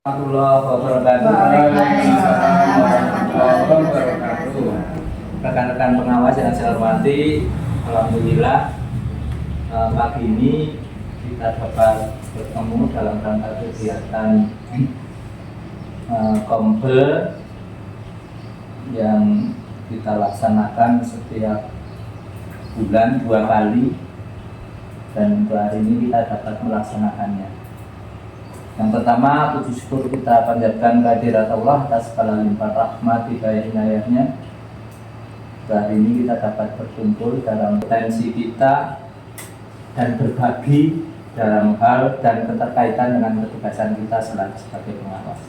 Warahmatullahi wabarakatuh. Rekan-rekan pengawas yang saya hormati, alhamdulillah pagi ini kita dapat bertemu dalam rangka kegiatan Kombe yang kita laksanakan setiap bulan 2 kali, dan untuk hari ini kita dapat melaksanakannya. Yang pertama, puji syukur kita panjatkan kehadirat Allah atas segala limpah rahmat hidayah inayahnya. Hari ini kita dapat berkumpul dalam potensi kita dan berbagi dalam hal dan keterkaitan dengan ketugasan kita selaku sebagai pengawas.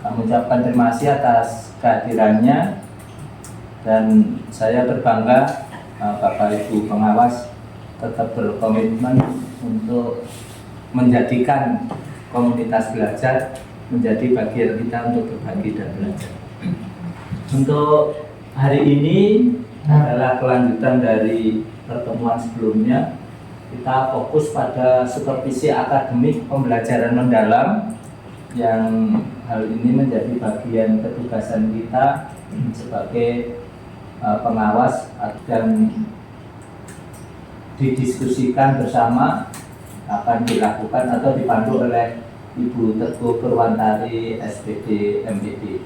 Kami ucapkan terima kasih atas kehadirannya, dan saya berbangga Bapak Ibu pengawas tetap berkomitmen untuk menjadikan komunitas belajar menjadi bagian kita untuk berbagi dan belajar. Untuk hari ini adalah kelanjutan dari pertemuan sebelumnya. Kita fokus pada supervisi akademik pembelajaran mendalam, yang hal ini menjadi bagian ketugasan kita sebagai pengawas, dan didiskusikan bersama akan dilakukan atau dipandu oleh Ibu Teguh Purwantari SPD MPD.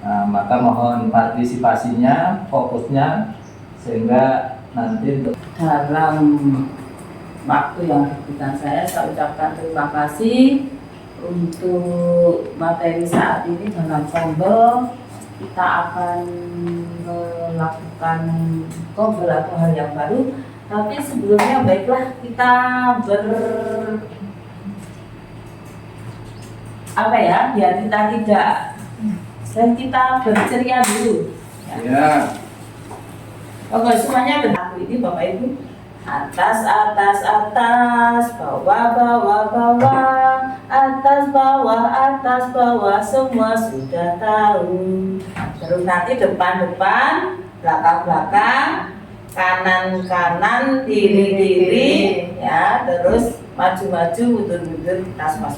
Maka mohon partisipasinya, fokusnya, sehingga nanti dalam waktu yang diberikan saya ucapkan terima kasih untuk materi saat ini. Dalam Kombe kita akan melakukan Kombe atau hal yang baru. Tapi sebelumnya baiklah kita biar kita tidak dan kita berceria dulu. Ya. Oke, semuanya benar ini Bapak Ibu. Atas, atas, atas, bawah, bawah, bawah, atas, bawah, semua sudah tahu. Terus nanti depan, depan, belakang, belakang, kanan kanan, kiri ya, terus maju maju, mundur tas mas.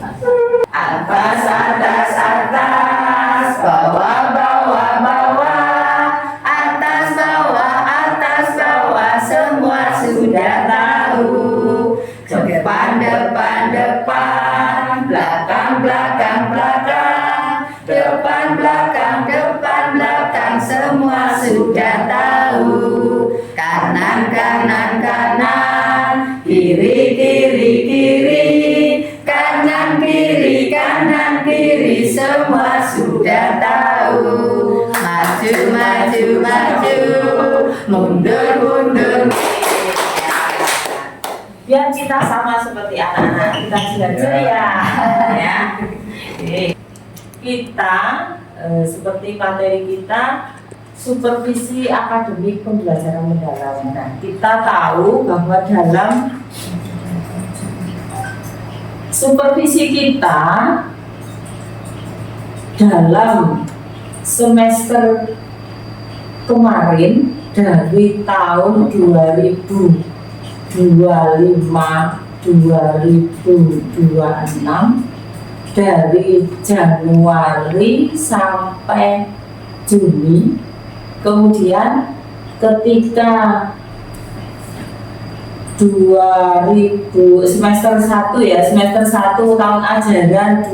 Atas atas atas, bawah bawah bawah, atas bawah, semua sudah tahu. Depan depan depan, belakang belakang belakang, depan belakang, semua sudah tahu. Kanan kanan kanan, kiri kiri kiri, kanan kiri, semua sudah tahu. Maju maju maju, mundur mundur. Biar kita sama seperti anak-anak, kita ceria ya. Kita seperti materi kita, supervisi akademik pembelajaran mendalam. Nah, kita tahu bahwa dalam supervisi kita dalam semester kemarin dari tahun 2025-2026, dari Januari sampai Juni. Kemudian ketika 2000 semester 1 tahun ajaran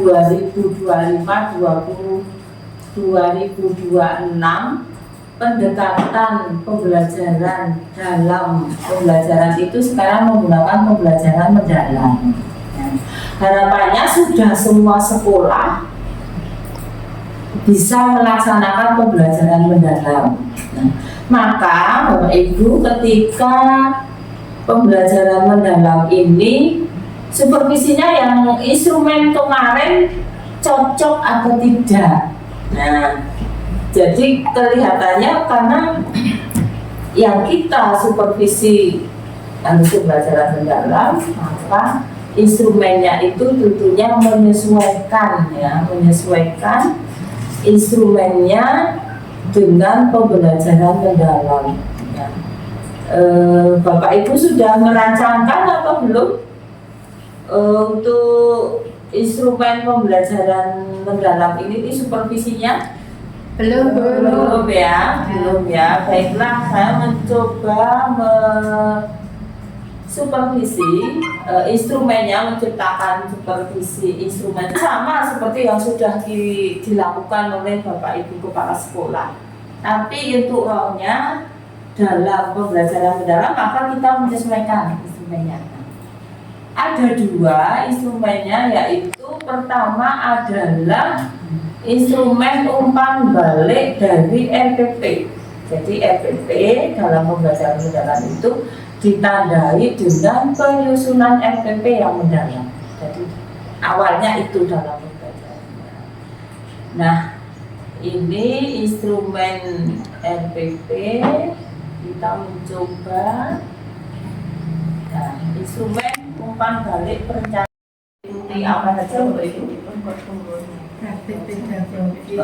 2025-2026, pendekatan pembelajaran dalam pembelajaran itu sekarang menggunakan pembelajaran mendalam. Harapannya sudah semua sekolah bisa melaksanakan pembelajaran mendalam. Maka Bapak Ibu, ketika pembelajaran mendalam ini, supervisinya yang instrumen kemarin cocok atau tidak. Nah, jadi kelihatannya karena yang kita supervisi harus pembelajaran mendalam, maka instrumennya itu tentunya menyesuaikan instrumennya dengan pembelajaran mendalam. Bapak Ibu sudah merancangkan atau belum untuk instrumen pembelajaran mendalam ini supervisinya Belum. belum ya. Baiklah, saya mencoba supervisi instrumennya, menciptakan supervisi instrumen sama seperti yang sudah dilakukan oleh Bapak Ibu Kepala Sekolah. Tapi untuk rohnya dalam pembelajaran mendalam maka kita menyesuaikan instrumennya. Ada dua instrumennya, yaitu pertama adalah instrumen umpan balik dari RPP. Jadi RPP dalam pembelajaran mendalam itu ditandai dengan penyusunan RPP yang mendalam. Jadi awalnya itu dalam pembelajaran mendalam. Nah, ini instrumen RPP, kita mencoba. Nah, instrumen umpan balik perencanaan ikuti apa saja untuk ikuti Praktik pedagogis,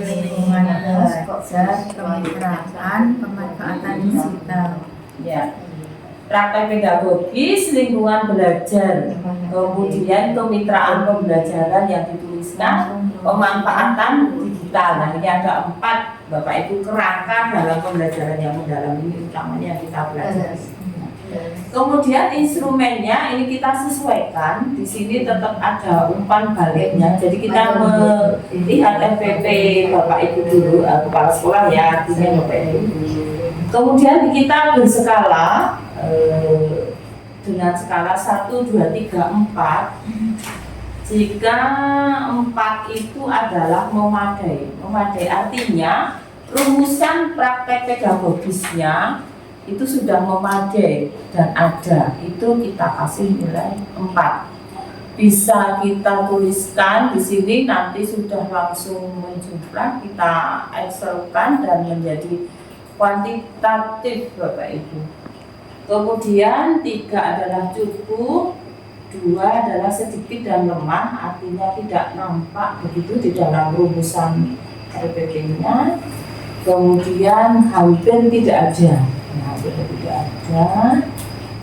lingkungan belajar, kemitraan, pemanfaatan digital. ya. Praktek pedagogis, lingkungan belajar, kemudian kemitraan pembelajaran yang dituliskan, pemanfaatan digital. Nah, ini ada 4 Bapak Ibu kerangka dalam pembelajaran yang mendalam ini utamanya yang kita pelajari. Kemudian instrumennya ini kita sesuaikan. Di sini tetap ada umpan baliknya. Jadi kita melihat FPP Bapak Ibu dulu, kepala sekolah ya, artinya Bapak Ibu. Kemudian kita berskala dengan skala 1, 2, 3, 4. Jika 4 itu adalah memadai. Memadai artinya rumusan praktek pedagogisnya itu sudah memadai dan ada, itu kita kasih nilai 4. Bisa kita tuliskan di sini, nanti sudah langsung menjumlah, kita excelkan dan menjadi kuantitatif Bapak Ibu. Kemudian 3 adalah cukup, 2 adalah sedikit dan lemah, artinya tidak nampak begitu di dalam rumusan RPP-nya. Kemudian hampir tidak ada. Nah, sudah tidak ada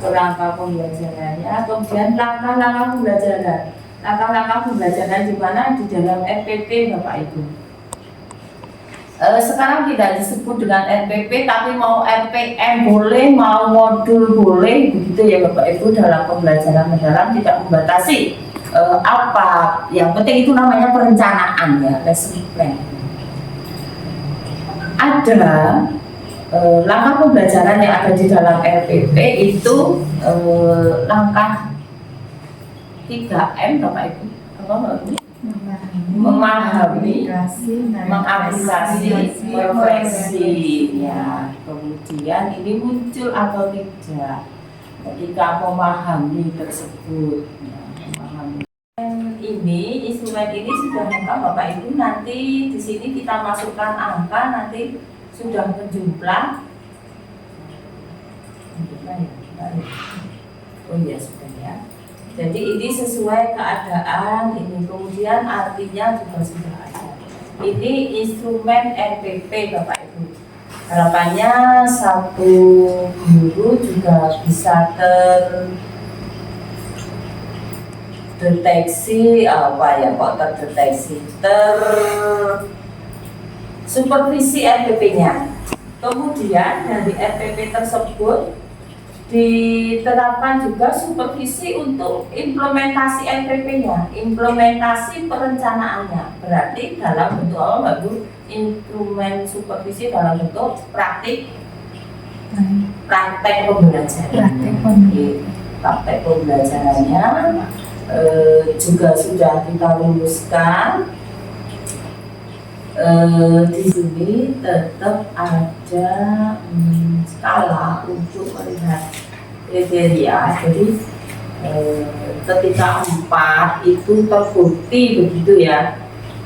kerangka pembelajarannya. Kemudian langkah-langkah pembelajaran. Langkah-langkah pembelajaran di mana di dalam RPP Bapak Ibu. Sekarang tidak disebut dengan RPP, tapi mau RPM boleh, mau modul boleh, begitu ya Bapak Ibu. Dalam pembelajaran mendalam tidak membatasi apa. Yang penting itu namanya perencanaan ya, lesson plan. Ada langkah pembelajaran yang ada di dalam RPP itu langkah 3M Bapak Ibu. Apa Mbak Ibu? Memahami, mengaplikasi, refleksi. Ya, kemudian ini muncul atau tidak ketika memahami tersebut. Ya, memahami. Ini instrumen ini sudah lengkap Bapak Ibu. Nanti di sini kita masukkan angka, nanti sudah menjumlah. Oh iya sudah ya. Jadi ini sesuai keadaan ini, kemudian artinya juga sudah ada. Ini instrumen RPP Bapak Ibu. Harapannya satu guru juga bisa terdeteksi supervisi RPP-nya. Kemudian dari RPP tersebut diterapkan juga supervisi untuk implementasi RPP-nya, implementasi perencanaannya. Berarti dalam bentuk apa Mbak Bu? Instrumen supervisi dalam bentuk praktek pembelajaran. Praktek pembelajarannya juga sudah kita rumuskan. Di sini tetap ada skala untuk melihat kriteria. Jadi ketika 4 itu terbukti begitu ya,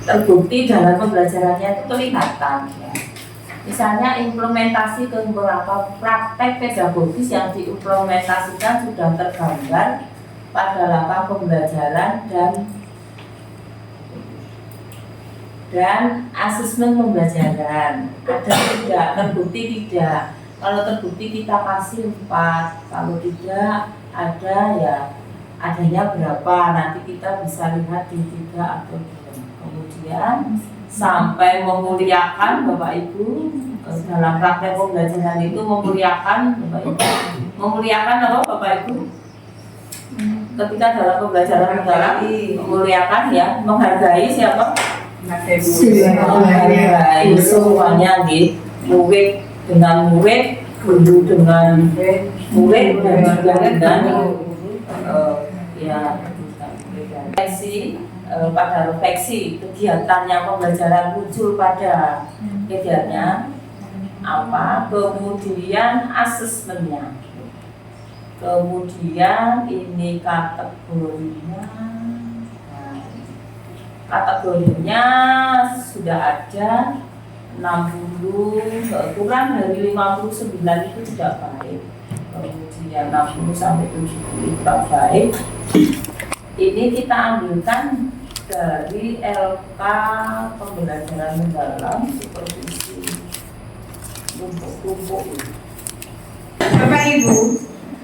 terbukti dalam pembelajarannya itu kelihatan ya. Misalnya implementasi ke beberapa praktek pedagogis yang diimplementasikan sudah tergambar pada langkah pembelajaran dan asesmen pembelajaran. Ada tidak, terbukti tidak. Kalau terbukti kita kasih 4, kalau tidak ada ya adanya berapa, nanti kita bisa lihat di 3 atau 2. Kemudian sampai memuliakan Bapak Ibu, dalam praktek pembelajaran itu memuliakan Bapak Ibu. Memuliakan apa Bapak Ibu? Ketika dalam pembelajaran mendalam memuliakan ya, menghargai siapa? Menghargai semuanya gitu. Murid dengan murid, guru dengan murid, dan juga dengan ya pada refleksi kegiatannya pembelajaran muncul pada kegiatannya apa, kemudian asesmennya, kemudian ini kategorinya. Kategorinya sudah ada 60, kurang dari 59 itu tidak baik, kemudian 60 sampai 70 tidak baik. Ini kita ambilkan dari LK pembelajaran mendalam supervisi tumpuk-tumpuk. Bapak Ibu,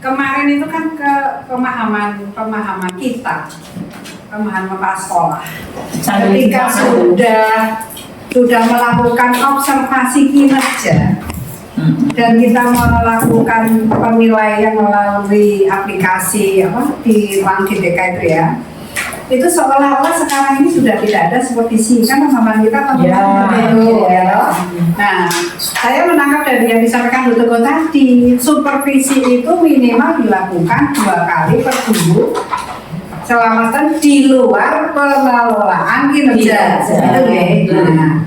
kemarin itu kan ke pemahaman kita, pemahaman kepala sekolah. Ketika sudah melakukan observasi kinerja dan kita melakukan penilaian melalui aplikasi di ruang GTK itu ya, itu seolah-olah sekarang ini sudah tidak ada supervisi, kan pemahaman kita ya. Nah, saya menangkap dari yang disampaikan Bu Teguh tadi, supervisi itu minimal dilakukan 2 kali per guru selama di luar pengelolaan kinerja. Itu ya. Nah,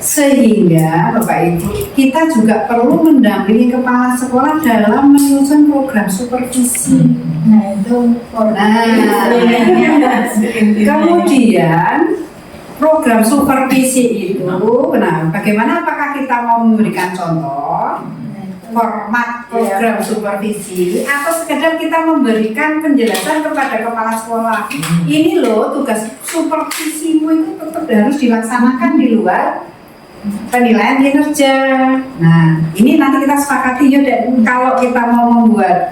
sehingga Bapak Ibu, kita juga perlu mendampingi kepala sekolah dalam menyusun program supervisi. Kemudian program supervisi itu, nah bagaimana, apakah kita mau memberikan contoh format program supervisi atau sekedar kita memberikan penjelasan kepada kepala sekolah, ini loh tugas supervisimu itu tetap harus dilaksanakan di luar penilaian kinerja. Nah, ini nanti kita sepakati yuk, dan kalau kita mau membuat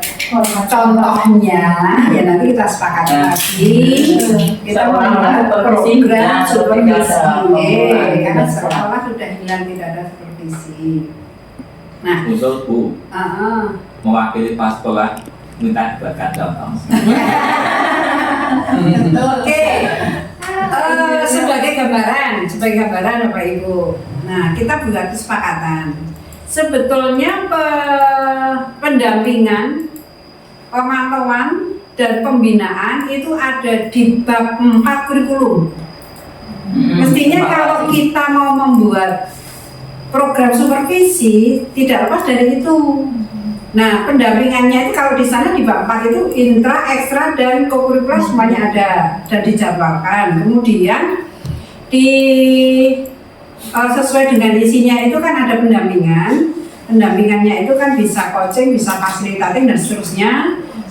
contohnya, ya nanti kita sepakati lagi. Kita membuat program supervisi, karena sekolah sudah hilang tidak ada supervisi. Nah, usul Bu, mewakili pas sekolah minta dibuatkan contoh. Oke. Sebagai gambaran Bapak Ibu. Nah, kita buat kesepakatan. Sebetulnya pendampingan, pemantauan dan pembinaan itu ada di bab 4 kurikulum. Mestinya kalau kita mau membuat program supervisi tidak lepas dari itu. Nah, pendampingannya itu kalau di sana di bab 4 itu intra, ekstra, dan kokurikuler semuanya ada dan dijadwalkan. Kemudian sesuai dengan isinya itu kan ada pendampingannya itu kan bisa coaching, bisa fasilitatif dan seterusnya.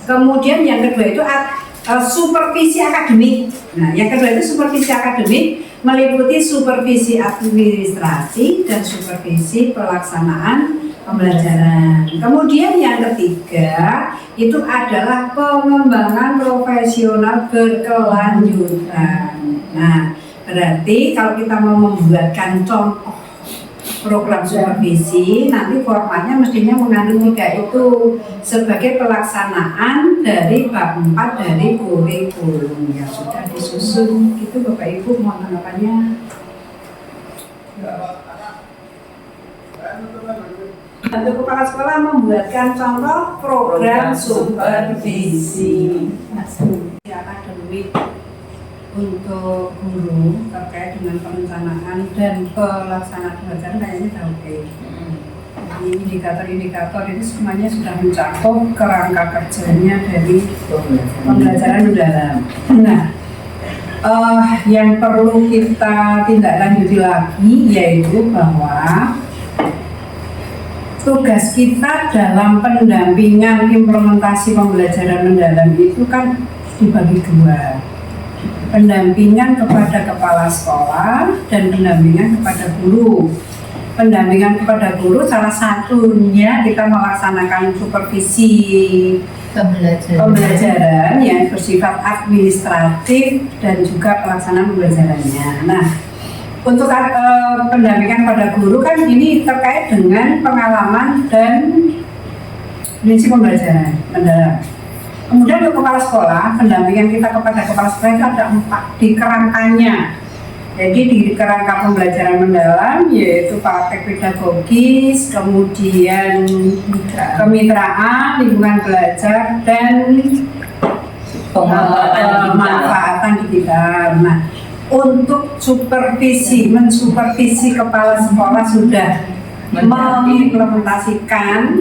Kemudian yang kedua itu supervisi akademik. Nah, yang kedua itu supervisi akademik meliputi supervisi administrasi dan supervisi pelaksanaan pembelajaran. Kemudian yang ketiga itu adalah pengembangan profesional berkelanjutan. Nah, berarti kalau kita mau membuatkan contoh program supervisi, nanti formatnya mestinya mengandung 3 itu sebagai pelaksanaan dari bab 4 dari kurikulum yang sudah disusun. Itu Bapak Ibu, mohon tanggapannya. Untuk kepala sekolah membuatkan contoh program supervisi akademik untuk guru terkait dengan perencanaan dan pelaksanaan pembelajaran kayaknya sudah oke. Jadi indikator-indikator itu semuanya sudah mencakup kerangka kerjanya dari pembelajaran mendalam. Nah, yang perlu kita tindak lanjuti lagi yaitu bahwa tugas kita dalam pendampingan implementasi pembelajaran mendalam itu kan dibagi 2. Pendampingan kepada kepala sekolah dan pendampingan kepada guru. Pendampingan kepada guru salah satunya kita melaksanakan supervisi pembelajaran yang bersifat administratif dan juga pelaksanaan pembelajarannya. Nah, untuk pendampingan pada guru kan ini terkait dengan pengalaman dan prinsip pembelajaran mendalam. Kemudian untuk kepala sekolah, pendampingan kita kepada kepala sekolah itu ada 4 di kerangkanya. Jadi di kerangka pembelajaran mendalam yaitu praktek pedagogis, kemudian kemitraan, lingkungan belajar, dan pemanfaatan digital. Nah, untuk mensupervisi kepala sekolah sudah mengimplementasikan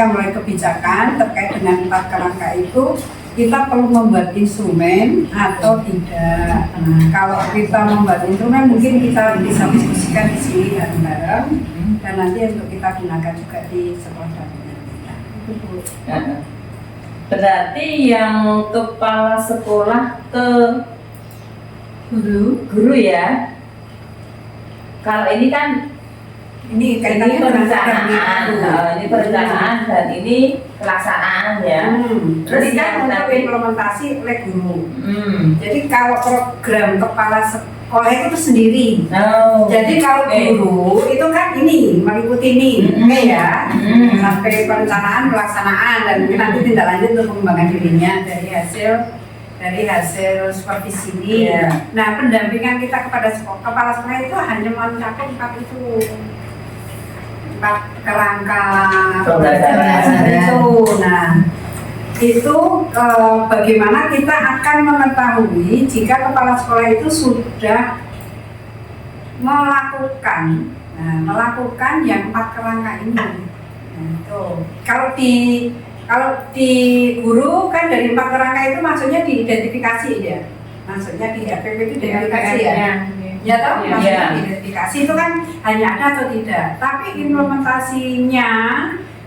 mulai kebijakan terkait dengan 4 kerangka itu. Kita perlu membuat instrumen atau tidak. Nah, kalau kita membuat instrumen mungkin kita bisa diskusikan di sini bareng-bareng dan nanti untuk kita gunakan juga di sekolah dampingan kita. Berarti yang kepala sekolah ke guru ya. Kalau ini kan ini kaitannya ini perencanaan dan ini pelaksanaan ya. Terus kan untuk implementasi oleh guru. Jadi kalau program kepala sekolah itu sendiri. Jadi kalau guru itu kan ini mengikuti ini, oke ya, sampai perencanaan, pelaksanaan dan mungkin nanti tindak lanjut untuk pengembangan dirinya dari hasil supervisi ini. Nah, pendampingan kita kepada kepala sekolah itu hanya mencakup 4 itu. 4 kerangka pembelajaran itu. Nah, itu bagaimana kita akan mengetahui jika kepala sekolah itu sudah melakukan yang 4 kerangka ini. Nah, itu. Kalau di guru kan dari 4 kerangka itu maksudnya diidentifikasi ya. Maksudnya di RPP itu identifikasi ya. Ya toh, maksudnya identifikasi itu kan hanya ada atau tidak. Tapi implementasinya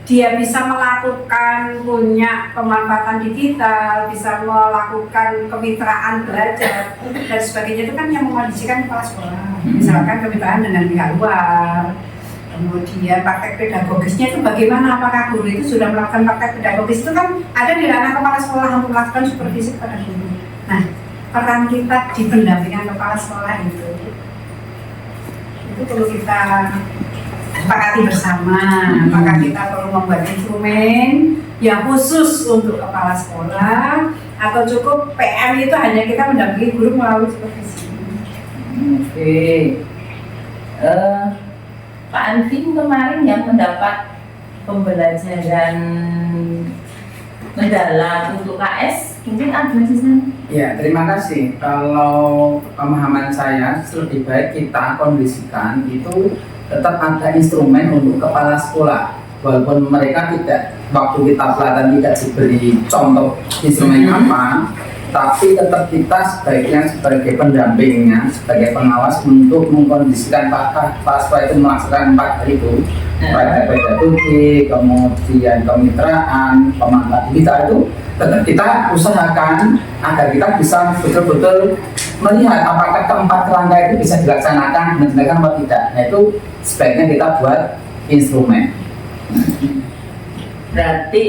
dia bisa melakukan punya pemanfaatan digital, bisa melakukan kemitraan belajar dan sebagainya itu kan yang mengkondisikan kepala sekolah. Misalkan kemitraan dengan pihak luar. Kemudian praktek pedagogisnya itu bagaimana? Apakah guru itu sudah melakukan praktek pedagogis itu kan ada di ranah kepala sekolah untuk melakukan supervisi kepada guru. Nah, peran kita di pendampingan kepala sekolah itu perlu kita sepakati bersama. Apakah kita perlu membuat instrumen yang khusus untuk kepala sekolah atau cukup PM itu hanya kita mendampingi guru melalui supervisi. Pak Anvin kemarin yang mendapat pembelajaran mendalam untuk KS mungkin ada di sana. Ya, terima kasih. Kalau pemahaman saya lebih baik kita kondisikan itu tetap ada instrumen untuk kepala sekolah. Walaupun mereka tidak, waktu kita pelatihan tidak diberi contoh instrumen apa, tapi tetap kita sebaiknya sebagai pendampingnya, sebagai pengawas untuk mengkondisikan apakah kepala sekolah itu melaksanakan 4 hal itu. Praktek pedagogik, kemudian kemitraan, pemanfaatan digital itu tetap kita usahakan agar kita bisa betul-betul melihat apakah keempat kerangka itu bisa dilaksanakan atau tidak. Nah, itu sebaiknya kita buat instrumen. Berarti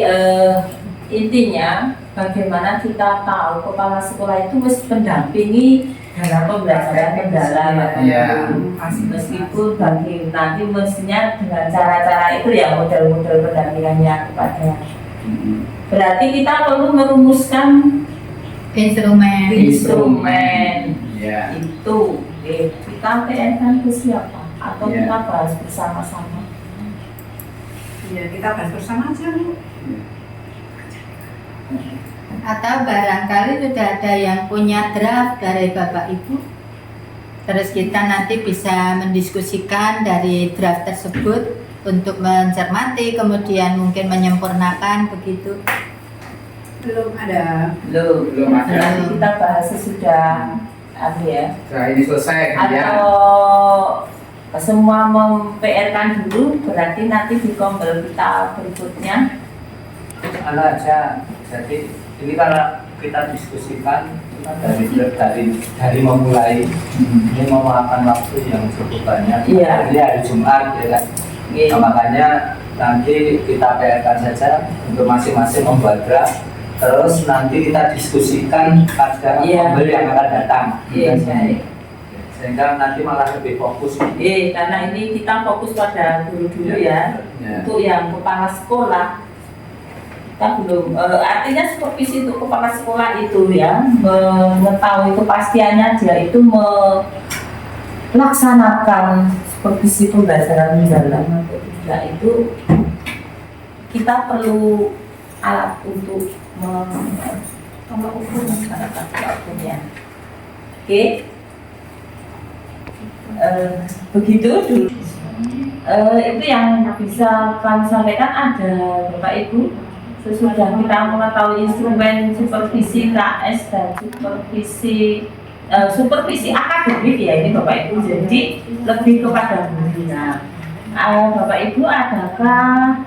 intinya bagaimana kita tahu kepala sekolah itu mesti mendampingi dalam pembelajaran mendalam. Meskipun bagi nanti mestinya dengan cara-cara itu ya model-model pendampingannya kepada. Berarti kita perlu merumuskan instrumen. Itu kita PR-kan ke siapa atau kita bahas bersama-sama. Ya, kita bahas bersama aja, Bu. Atau barangkali sudah ada yang punya draft dari Bapak Ibu. Terus kita nanti bisa mendiskusikan dari draft tersebut untuk mencermati, kemudian mungkin menyempurnakan begitu. Belum ada. Belum ada. Nanti kita bahas sesudah ya. Nah, ini selesai Atau semua mem-PR-kan dulu, berarti nanti di kompel kita berikutnya. Aja. Jadi ini kalau kita diskusikan dari memulai ini memakan waktu yang cukup banyak. Jadi hari Jumat ya kan. Nah, makanya nanti kita PR-kan saja untuk masing-masing membuat draft. Terus nanti kita diskusikan pada Oktober yang akan datang. Iya, baik. Sehingga nanti malah lebih fokus. Karena ini kita fokus pada guru dulu ya. Untuk yang kepala sekolah kita belum, artinya supervisi untuk kepala sekolah itu ya, mengetahui kepastiannya dia itu melaksanakan supervisi pembelajaran mendalam atau tidak, itu kita perlu alat untuk mengukur masyarakat ya. Oke, begitu dulu. Itu yang bisa kami sampaikan. Ada Bapak Ibu, sesudah kita mengetahui instrumen supervisi KS dan supervisi akademik ya ini Bapak Ibu, jadi lebih kepada pembina. Bapak Ibu, adakah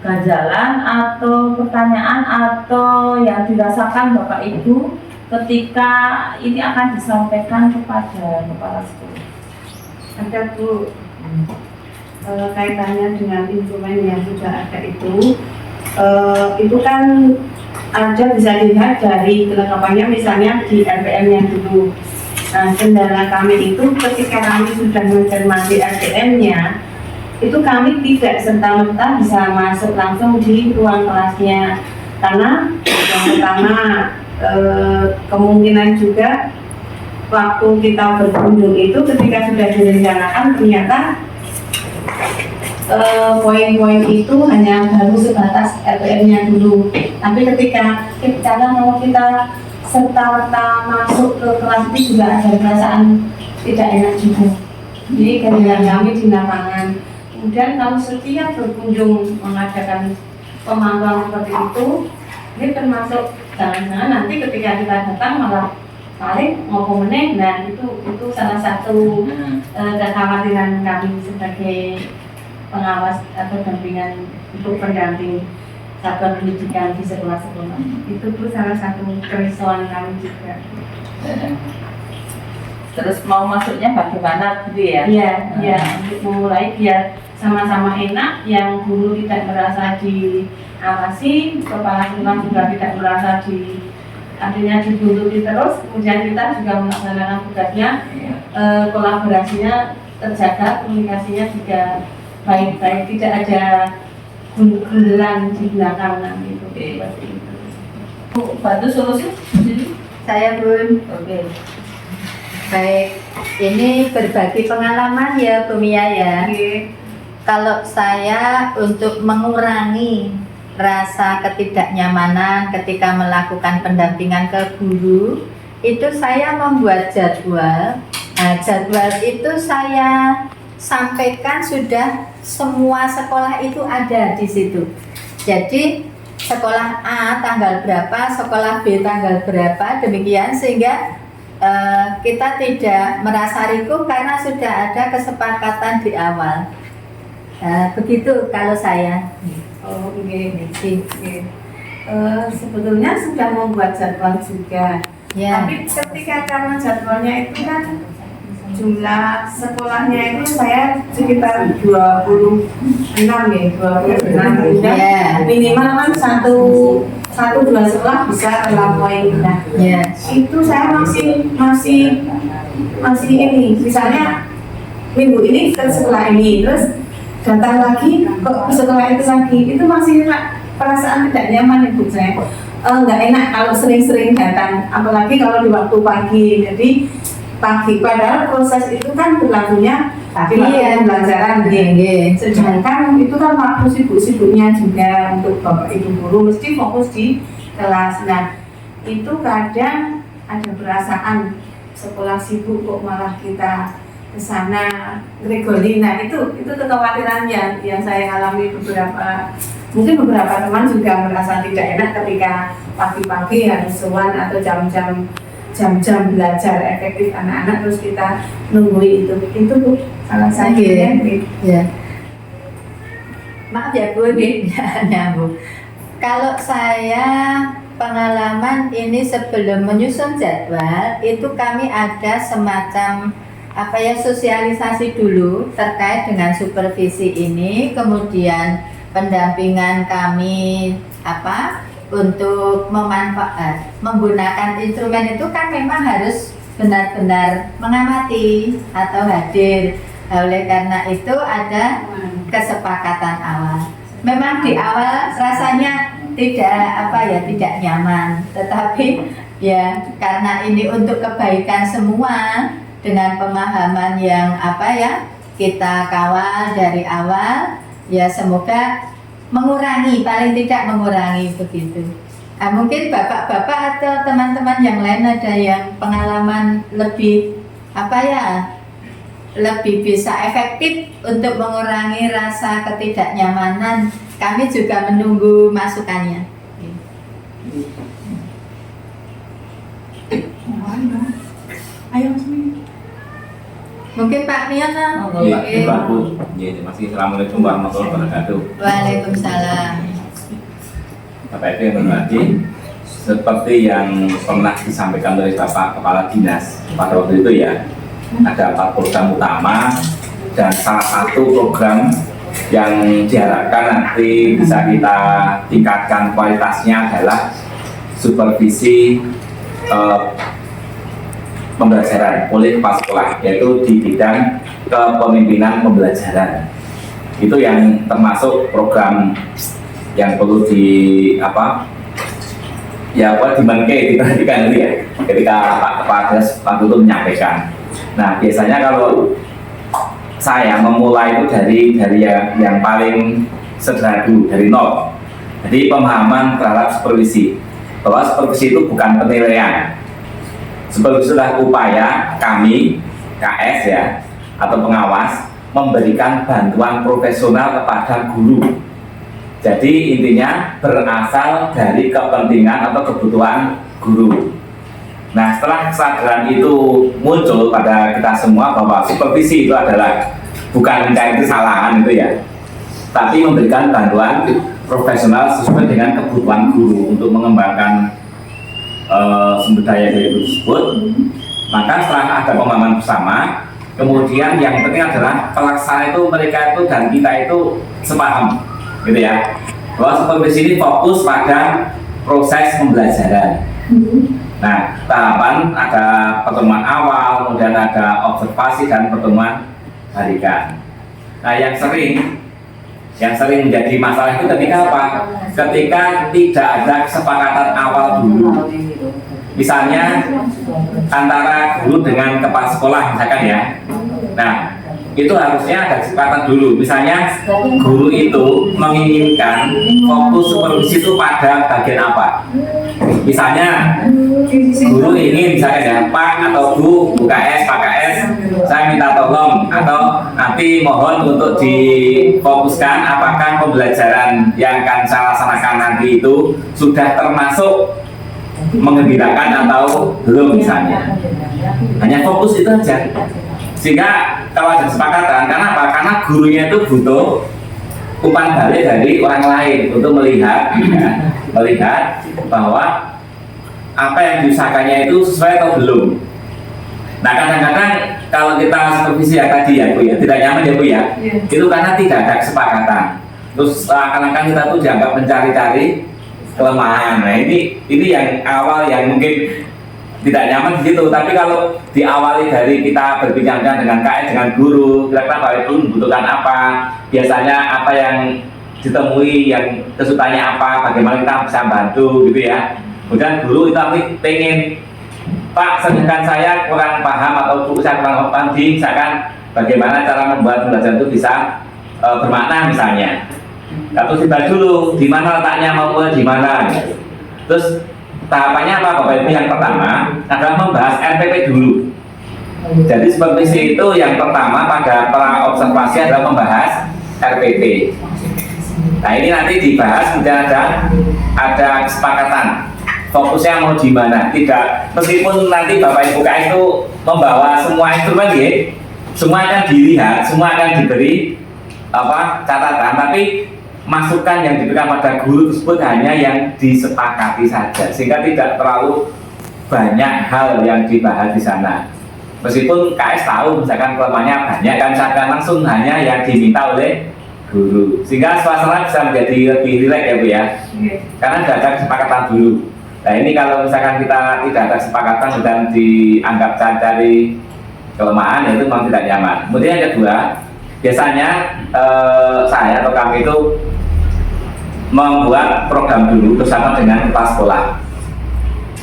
ganjalan atau pertanyaan atau yang dirasakan Bapak Ibu ketika ini akan disampaikan kepada kepala sekolah? Ada Bu, kaitannya dengan instrumen yang sudah ada itu kan ada, bisa dilihat dari kelengkapannya misalnya di RPM yang dulu. Nah, kendala kami itu ketika kami sudah mencermati RPM-nya, itu kami tidak serta-merta bisa masuk langsung di ruang kelasnya, karena yang pertama kemungkinan juga waktu kita berkunjung itu ketika sudah direncanakan ternyata poin-poin itu hanya baru sebatas RPM-nya dulu. Tapi ketika kalau kita serta-merta masuk ke kelas itu juga ada perasaan tidak enak juga. Jadi kehadiran kami di lapangan. Kemudian kalau setiap berkunjung mengadakan pemantauan seperti itu, ini termasuk jangan-jangan nanti ketika kita datang malah paling mau meneng. Nah itu salah satu kekhawatiran kami sebagai pengawas atau dampingan untuk pendamping satuan pendidikan di sekolah-sekolah. Itu pun salah satu kerisauan kami juga. Terus mau masuknya bagaimana gitu ya? Iya, untuk memulai biar sama-sama enak, yang guru tidak merasa diawasi, kepala sekolah juga tidak merasa artinya dibuntuti terus, kemudian kita juga melaksanakan tugasnya, kolaborasinya terjaga, komunikasinya juga baik-baik, tidak ada gundelan di belakang nanti itu. Bantu solusi? Saya Bun. Oke. Baik, ini berbagi pengalaman ya Bu Mia ya. Kalau saya untuk mengurangi rasa ketidaknyamanan ketika melakukan pendampingan ke guru, itu saya membuat jadwal. Nah, jadwal itu saya sampaikan sudah semua sekolah itu ada di situ. Jadi sekolah A tanggal berapa, sekolah B tanggal berapa, demikian sehingga kita tidak merasa risiko karena sudah ada kesepakatan di awal. Begitu kalau saya. Oh, oke. Sebetulnya sudah membuat jadwal juga. Ya. Tapi ketika karena jadwalnya itu kan jumlah sekolahnya itu saya sekitar 26 ya, 26. Ya. Minimal kan satu dua sekolah bisa terlampaui kita. Ya. Itu saya masih ini, misalnya minggu ini ke sekolah ini, terus datang lagi kok ke sekolah itu lagi, itu masih perasaan tidak nyaman ibu saya. Nggak enak kalau sering-sering datang, apalagi kalau di waktu pagi. Jadi pagi, padahal proses itu kan berlakunya di waktu pembelajaran. Sedangkan itu kan waktu sibuk-sibuknya juga untuk bapak ibu guru mesti fokus di kelas. Nah itu kadang ada perasaan sekolah sibuk kok malah kita ke sana Gregori. Nah itu kekhawatiran yang saya alami mungkin beberapa teman juga merasa tidak enak ketika pagi-pagi harus sowan atau jam-jam belajar efektif anak-anak terus kita nunggu itu salah satunya. Ya. Maaf ya Bu, nyambung. Kalau saya pengalaman ini sebelum menyusun jadwal itu kami ada semacam sosialisasi dulu terkait dengan supervisi ini, kemudian pendampingan kami untuk menggunakan instrumen itu kan memang harus benar-benar mengamati atau hadir. Oleh karena itu ada kesepakatan awal. Memang di awal rasanya tidak nyaman, tetapi ya karena ini untuk kebaikan semua dengan pemahaman yang kita kawal dari awal, ya semoga mengurangi, paling tidak mengurangi begitu. Mungkin bapak-bapak atau teman-teman yang lain ada yang pengalaman lebih lebih bisa efektif untuk mengurangi rasa ketidaknyamanan. Kami juga menunggu masukannya. Ayo, mungkin Pak Miana. Iya, Pak Bu. Iya, masih Assalamualaikum warahmatullahi wabarakatuh. Waalaikumsalam. Bapak Ibu yang berhormati, seperti yang pernah disampaikan oleh Bapak Kepala Dinas pada waktu itu ya, ada 4 program utama dan salah satu program yang diharapkan nanti bisa kita tingkatkan kualitasnya adalah supervisi pembelajaran oleh kepala sekolah, yaitu di bidang kepemimpinan pembelajaran. Itu yang termasuk program yang perlu diperhatikan itu ya, ketika Pak Kepala Dinas waktu itu menyampaikan. Nah, biasanya kalau saya memulai itu dari yang paling sederhana dulu, dari nol. Jadi pemahaman terhadap supervisi, bahwa supervisi itu bukan penilaian. Supervisi adalah upaya kami, KS ya, atau pengawas, memberikan bantuan profesional kepada guru. Jadi intinya berasal dari kepentingan atau kebutuhan guru. Nah, setelah kesadaran itu muncul pada kita semua bahwa supervisi itu adalah bukan mencari kesalahan itu ya, tapi memberikan bantuan profesional sesuai dengan kebutuhan guru untuk mengembangkan sumber daya dari itu tersebut. Maka setelah ada pemahaman bersama, kemudian yang penting adalah pelaksana itu mereka itu dan kita itu sepaham, gitu ya, bahwa supervisi ini fokus pada proses pembelajaran. Nah, tahapan ada pertemuan awal, kemudian ada observasi dan pertemuan harian. Nah, yang sering menjadi masalah itu ketika apa? Ketika tidak ada kesepakatan awal dulu. Misalnya antara guru dengan kepala sekolah misalkan ya. Nah, itu harusnya ada kesepakatan dulu. Misalnya guru itu menginginkan fokus supervisi itu pada bagian apa? Misalnya guru ingin misalnya ya, Pak atau Bu KS, Pak KS, saya minta tolong atau nanti mohon untuk difokuskan apakah pembelajaran yang akan saya laksanakan nanti itu sudah termasuk mengembirakan atau belum misalnya. Hanya fokus itu aja. Sehingga kalau ada kesepakatan, karena apa? Karena gurunya itu butuh umpan balik dari orang lain untuk melihat bahwa apa yang diusahakannya itu sesuai atau belum. Nah, kadang-kadang kalau kita supervisi ya tadi ya Bu ya, tidak nyaman ya Bu ya, itu karena tidak ada kesepakatan. Terus kadang-kadang kita tuh dianggap mencari-cari kelemahan. Nah, ini yang awal yang mungkin tidak nyaman di situ. Tapi kalau diawali dari kita berbincang dengan KS, dengan guru, kira-kira Pak itu membutuhkan apa, biasanya apa yang ditemui, yang kesulitannya apa, bagaimana kita bisa bantu gitu ya. Kemudian guru itu nanti pengen, Pak, sedangkan saya kurang paham atau saya kurang paham misalkan bagaimana cara membuat pembelajaran itu bisa bermakna misalnya. Terus kita dulu di mana letaknya, mau mulai di mana. Terus tahapannya apa Bapak Ibu? Yang pertama adalah membahas RPP dulu. Jadi supervisi itu yang pertama pada pra observasi adalah membahas RPP. Nah, ini nanti dibahas, kemudian ada kesepakatan fokusnya mau di mana. Tidak, meskipun nanti Bapak Ibu KS itu membawa semua instrumen ya, semua akan dilihat, semua akan diberi catatan, tapi masukan yang diberikan pada guru tersebut hanya yang disepakati saja, sehingga tidak terlalu banyak hal yang dibahas di sana. Meskipun KS tahu misalkan kelemahannya banyak, kan misalkan langsung hanya yang diminta oleh guru, sehingga suasana bisa menjadi lebih rileks ya Bu ya, karena sudah ada kesepakatan dulu. Nah ini kalau misalkan kita tidak ada kesepakatan dan dianggap cari kelemahan, itu memang tidak nyaman. Kemudian yang kedua, biasanya saya atau kami itu membuat program dulu bersama dengan kepala sekolah.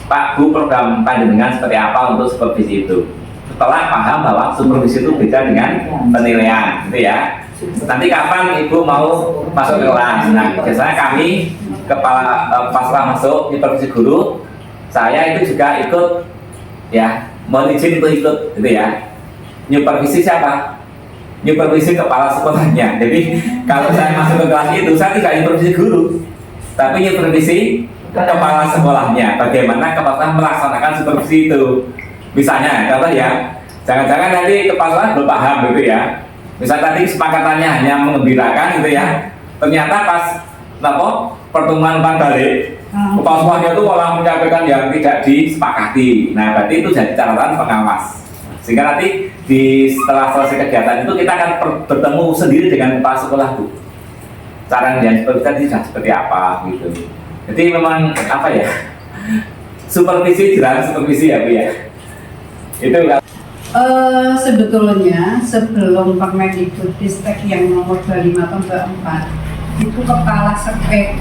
Pak Bu, program panjenengan seperti apa untuk supervisi itu? Setelah paham bahwa supervisi itu beda dengan penilaian, gitu ya. Nanti kapan Ibu mau masuk ke kelas? Nah, biasanya kami kepala sekolah masuk supervisi guru, saya itu juga ikut, ya, mohon izin untuk ikut, gitu ya. Supervisi siapa? Supervisi kepala sekolahnya. Jadi kalau saya masuk ke kelas itu, saya tidak supervisi guru, tapi supervisi kepala sekolahnya. Bagaimana kepala sekolah melaksanakan supervisi itu? Misalnya, contoh ya, jangan-jangan nanti kepala sekolah belum paham gitu ya. Misal tadi kesepakatannya hanya mengembirakan gitu ya. Ternyata pas pertemuan balik, kepala sekolahnya itu malah menyampaikan yang tidak disepakati. Nah, berarti itu jadi catatan pengawas. Sehingga nanti setelah selesai kegiatan itu kita akan bertemu sendiri dengan kepala sekolah Bu. Cara yang seperti seperti apa gitu. Jadi memang apa ya? Supervisi jelas supervisi ya Bu ya. Itu kan. Sebetulnya sebelum Permendikbudristek yang nomor 25 tahun 24 itu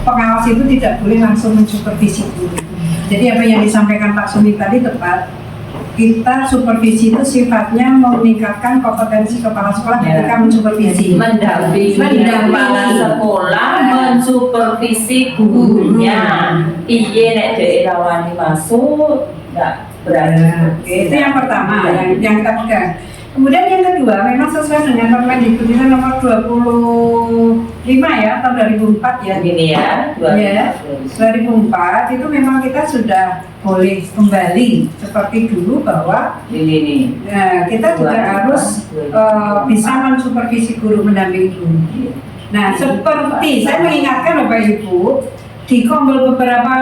pengawas itu tidak boleh langsung mensupervisi guru. Jadi apa yang disampaikan Pak Sumi tadi tepat. Kita supervisi itu sifatnya meningkatkan kompetensi kepala sekolah ketika mensupervisi, mendampingi kepala sekolah, mensupervisi gurunya. Iya, nek daerah wani masuk, nggak berani. Itu yang pertama, yang kita pegang. Kemudian yang kedua, memang sesuai dengan Permendikbud nomor 25 ya tahun 2004 ya. Ini ya, 2004 itu memang kita sudah boleh kembali seperti dulu bahwa ini. kita juga harus bisa mensupervisi guru, mendampingi guru. Nah, seperti saya mengingatkan Bapak Ibu, di Kombel beberapa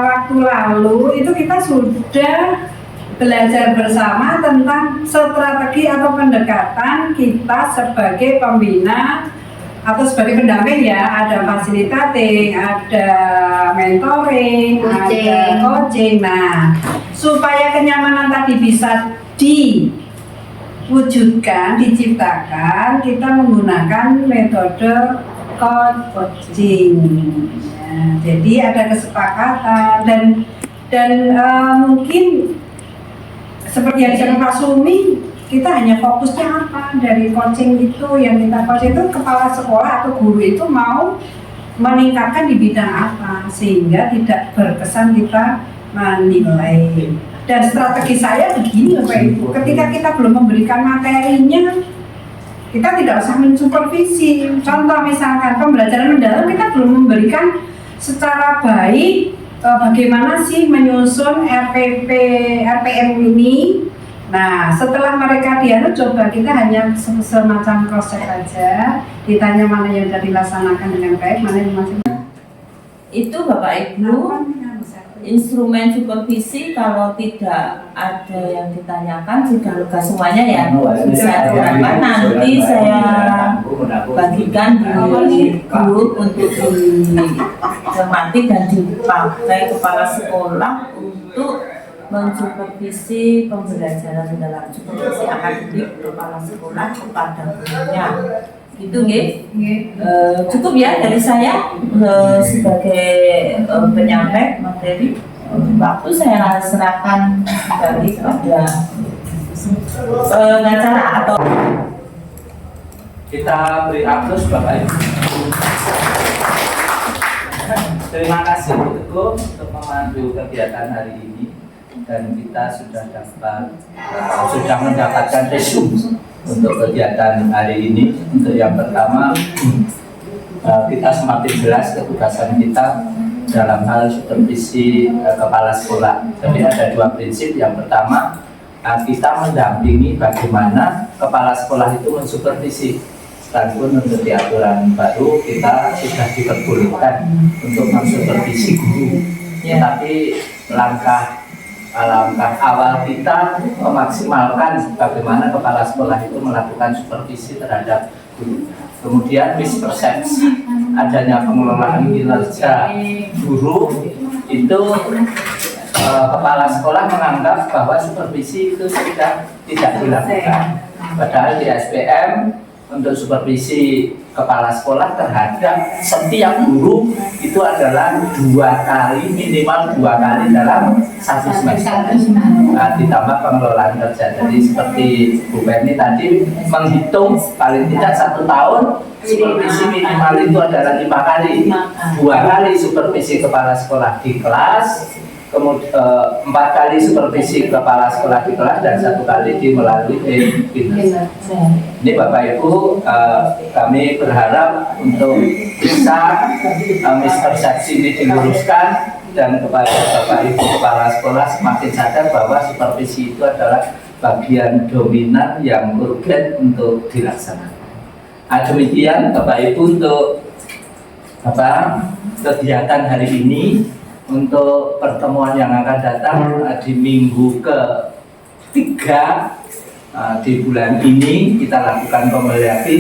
waktu lalu itu kita sudah belajar bersama tentang strategi atau pendekatan kita sebagai pembina atau sebagai pendamping ya. Ada fasilitating, ada mentoring, ada coaching. Nah, supaya kenyamanan tadi bisa diwujudkan, diciptakan, kita menggunakan metode coaching. Nah, jadi ada kesepakatan dan mungkin seperti yang disampaikan Pak Sumi, kita hanya fokusnya apa dari coaching itu, yang kita coaching itu kepala sekolah atau guru itu mau meningkatkan di bidang apa sehingga tidak berkesan kita menilai. Dan strategi saya begini Bapak Ibu, ketika kita belum memberikan materinya, kita tidak usah mensupervisi. Contoh misalkan pembelajaran mendalam, kita belum memberikan secara baik bagaimana sih menyusun RPM ini. Nah, setelah mereka coba kita hanya semacam cross check aja, ditanya mana yang sudah dilaksanakan dengan baik, mana yang masih. Itu Bapak Ibu, instrumen supervisi kalau tidak ada yang ditanyakan sudah lega semuanya ya. Bisa terangkan nanti saya bagikan di grup untuk dicermati dan dipakai kepala sekolah untuk mensupervisi pembelajaran dalam supervisi akademik kepala sekolah kepada gurunya. Gitu nggih. Cukup ya dari saya sebagai penyampai materi. Waktu saya serahkan kembali kepada pengacara atau kita beri aplaus Bapak Ibu. Terima kasih Teguh untuk memandu kegiatan hari ini, dan kita sudah mendapatkan resume untuk kegiatan hari ini. Untuk yang pertama, kita semakin jelas ketugasan kita dalam hal supervisi kepala sekolah. Jadi ada dua prinsip. Yang pertama, kita mendampingi bagaimana kepala sekolah itu mensupervisi. Sekalipun untuk di aturan baru kita sudah diperbolehkan untuk mensupervisi guru, tetapi langkah awal kita memaksimalkan bagaimana kepala sekolah itu melakukan supervisi terhadap guru. Kemudian mispersepsi adanya pengelolaan kinerja guru itu kepala sekolah menganggap bahwa supervisi itu sudah tidak dilakukan. Padahal di SPM untuk supervisi kepala sekolah terhadap setiap guru itu adalah 2 kali, minimal 2 kali dalam 1 semester. Nah, ditambah pengelolaan kerja. Jadi seperti Bu Penny tadi menghitung paling tidak 1 tahun supervisi minimal itu adalah 5 kali. 2 kali supervisi kepala sekolah di kelas, kemudian 4 kali supervisi kepala sekolah di kelas, dan 1 kali melalui kinerja. Ini Bapak Ibu, kami berharap untuk bisa mispersepsi ini diluruskan, dan kepada Bapak Ibu kepala sekolah semakin sadar bahwa supervisi itu adalah bagian dominan yang urgen untuk dilaksanakan. Demikian Bapak Ibu untuk kegiatan hari ini. Untuk pertemuan yang akan datang di minggu ke-3 di bulan ini kita lakukan pembelajaran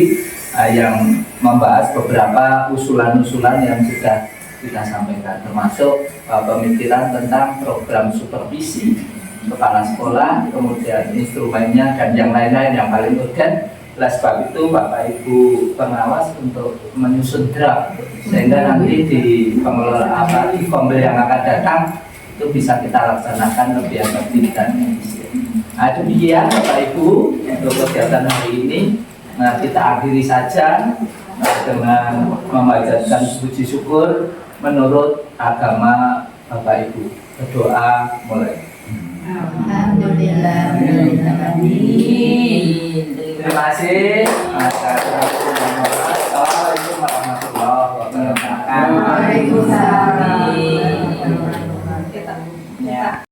yang membahas beberapa usulan-usulan yang sudah kita sampaikan, termasuk pemikiran tentang program supervisi kepala sekolah, kemudian instrumennya dan yang lain-lain yang paling urgen. Oleh sebab itu Bapak Ibu pengawas untuk menyusun draft sehingga nanti di pengelolaan di pembeli yang akan datang itu bisa kita laksanakan lebih efektif dan efisien. Demikian Bapak Ibu untuk kegiatan hari ini. Kita akhiri saja dengan memanjatkan puji syukur menurut agama Bapak Ibu. Berdoa mulai. Alhamdulillah. Terima kasih. Assalamualaikum warahmatullahi wabarakatuh. Waalaikumsalam.